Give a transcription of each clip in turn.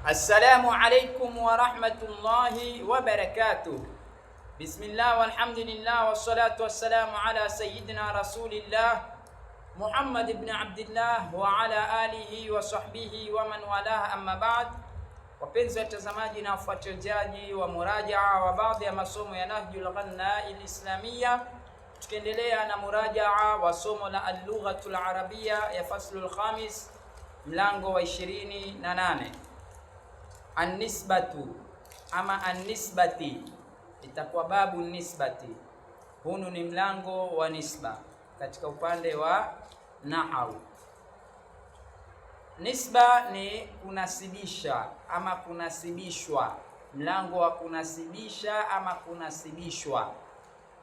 Assalamu alaikum wa rahmatullahi wa barakatuh. Bismillah walhamdulillah wassalatu wassalamu ala sayyidina rasulillah Muhammad ibn Abdillah wa ala alihi wa sahbihi wa man walaha, amma ba'd. Wapenzi watazamaji na wafuatiliaji wa murajaa wa baadhi ya masomo ya Nahjul Ghanna al-Islamiyya, tukiendelea na murajaa wa somo la al-Lughatul Arabiyya ya faslul khamis, mlango wa 28. An-nisbatu ama an-nisbati, itakuwa babu nisbati. Hunu ni mlango wa nisba katika upande wa nahau. Nisba ni kunasibisha ama kunasibishwa, mlango wa kunasibisha ama kunasibishwa,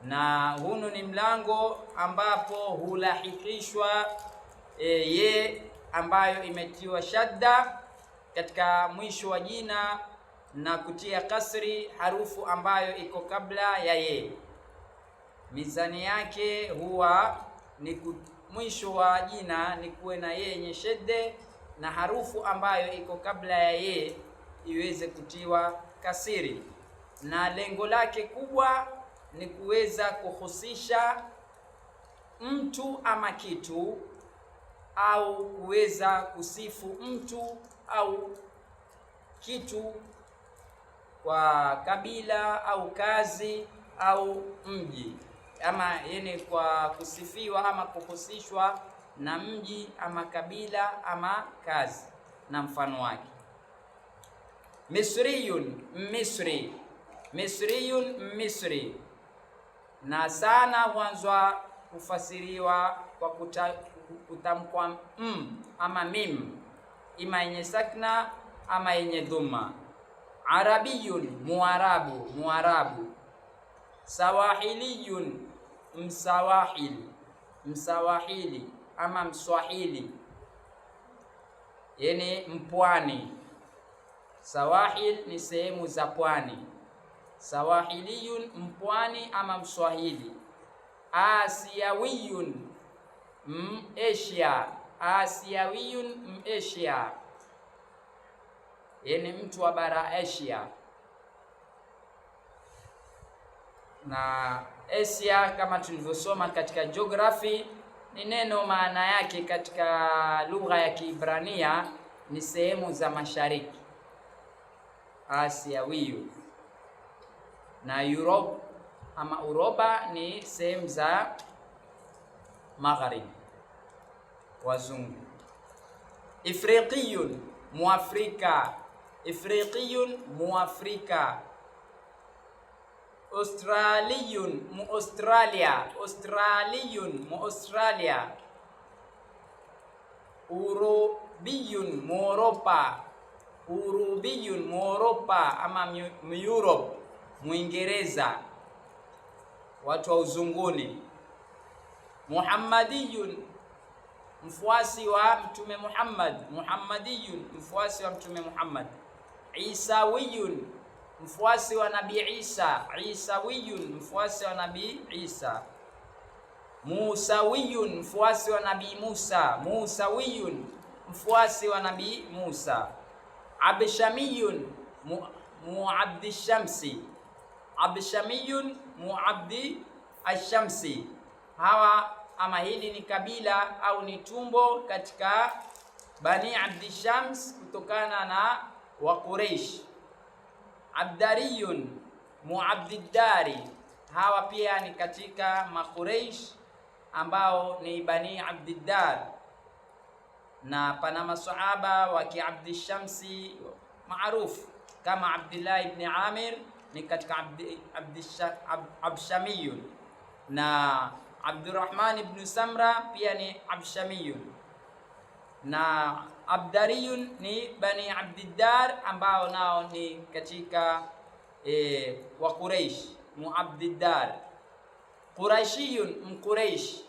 na hunu ni mlango ambapo hulahikishwa ye ambayo imetiwa shadda katika mwisho wa jina na kutia kasri harufu ambayo iko kabla ya ye. Mizani yake huwa ni mwisho wa jina ni kuwe na ye yenye shedde na harufu ambayo iko kabla ya ye iweze kutiwa kasiri, na lengo lake kubwa ni kuweza kuhusisha mtu ama kitu, au kuweza kusifu mtu au kitu kwa kabila au kazi au mji, ama yani kwa kusifiwa ama kuhusishwa na mji ama kabila ama kazi na mfano wake. Misriyun, Misri. Misriyun, Misri. Na sana huanzwa kufasiriwa kwa kutamkwa ama mim, ima yenye sakna ama yenye dhumma. Arabiyun, Muarabu, Muarabu. Sawahiliyun, Msawahili, Msawahili ama Mswahili, yani mpwani. Sawahil ni sehemu za pwani. Sawahiliyun, mpwani ama Mswahili. Asiyawiyun, Asia. Asiyawiyun, Asia, yani mtu wa bara Asia. Na Asia kama tulivyosoma katika geography ni neno, maana yake katika lugha ya Kiebrania ni sehemu za mashariki, Asiawiyu. Na Europe ama Uropa ni sehemu za magharibi, wazungu. Ifriqiyun, Muafrika. Ifriqiyun, Muafrika. Australiyun, Muaustralia. Australiyun, Muaustralia. Urubiyun, Muoropa. Urubiyun, Muoropa ama Europe, Muingereza, watu wa uzunguni. Muhammadiyun, mfuasi wa Mtume Muhammad. Muhammadiyun, mfuasi wa Mtume Muhammad. Isawiyun, mfuasi wa Nabii Isa. Isawiyun, mfuasi wa Nabii Isa. Musawiyun, mfuasi wa Nabii Musa. Musawiyun, mfuasi wa Nabii Musa. Abshamiyun, Muabdi Shamsi. Abshamiyun, Muabdi Ashamsi. Hawa ama hili ni kabila au ni tumbo katika Bani Abdi Shams kutokana na wa Quraysh. Abdariyun, Muabdiddari. Hawa pia ni katika Makuraish ambao ni Bani Abdiddar, na pana masahaba wa Kiabdi Shamsi maarufu kama Abdullah ibn Amir ni katika Abshamiyun, na Abdurrahman ibn Samra pia ni Abshamiyun, na Abdariyun ni Bani Abdiddar ambao nao ni katika wa Quraysh, Muabdiddar. Qurashiyun, Mquraysh.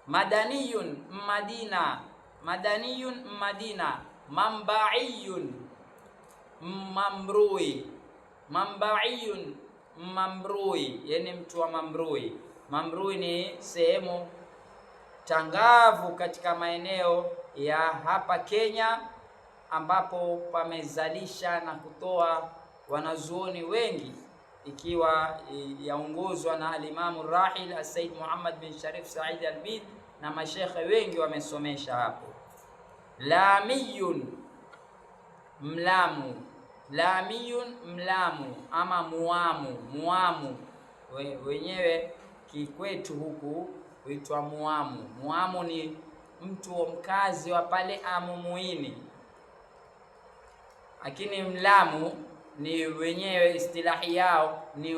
Madaniyun, Madina. Madaniyun, Madina. Mambaiyun, Mamrui. Mambaiyun, Mamrui, yani mtu wa Mamrui. Mamrui ni sehemu tangavu katika maeneo ya hapa Kenya ambapo pamezalisha na kutoa wanazuoni wengi, ikiwa yaongozwa na alimamu rahil Said Muhammad bin Sharif Said Albid, na mashekhe wengi wamesomesha hapo. Lamiyun, mlamu. Lamiyun, mlamu ama muamu. Muamu wenyewe kikwetu huku huitwa muamu. Muamu ni mtu mkazi wa pale Amumuini, lakini mlamu ni wenyewe istilahi yao ni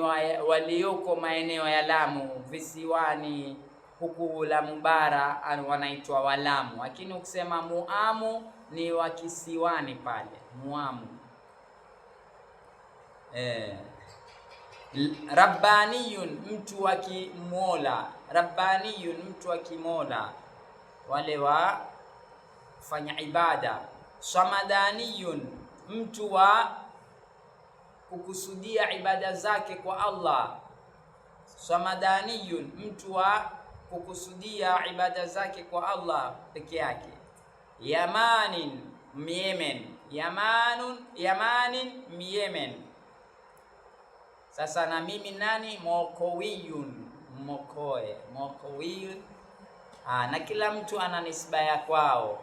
walioko maeneo ya Lamu, visiwani huku Lamu bara wanaitwa Walamu, lakini ukisema muamu ni wa kisiwani pale muamu. Rabbaniyun, mtu wa kimola. Rabbaniyun, mtu wa kimola, wale wa fanya ibada. Samadaniyun, mtu wa kukusudia ibada zake kwa Allah. Samadaniyun, mtu wa kukusudia ibada zake kwa Allah peke yake. Yamanin, Yemen. Yamanin, Yemen. Sasa na mimi nani? Mokowiyun, Mokoe, Mokowiyun. Na kila mtu ana nisba ya kwao,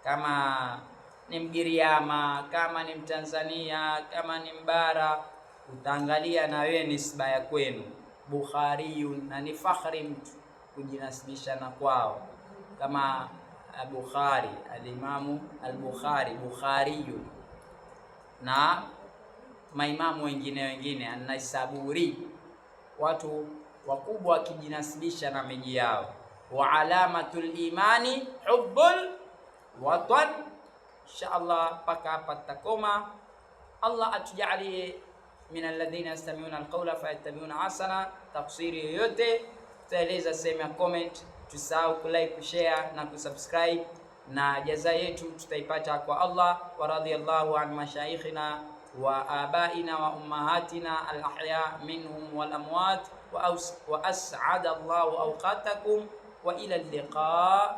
kama ni Mgiriama, kama ni Mtanzania, kama ni Mbara, utaangalia na wewe nisba ya kwenu. Bukhariyun, na ni fakhri mtu kujinasibisha na kwao, kama Bukhari, alimamu al-Bukhari, Bukhariyun, na maimamu wengine An-Naisaburi, watu wakubwa wakijinasibisha na miji yao. Wa alamatul imani hubbul watan. Inshallah paka hapa tutakoma. Allah atujalie min alladhina yastami'una alqawla fayattabi'una ahsana. Tafsiri yoyote tutaeleza sehemu ya comment, tusahau kulike, kushare na kusubscribe, na jaza yetu tutaipata kwa Allah. Wa radiyallahu an mashayikhina wa abaina wa ummahatina al-ahya minhum wal amwat wa as'ada Allahu awqatakum wa ila al-liqa.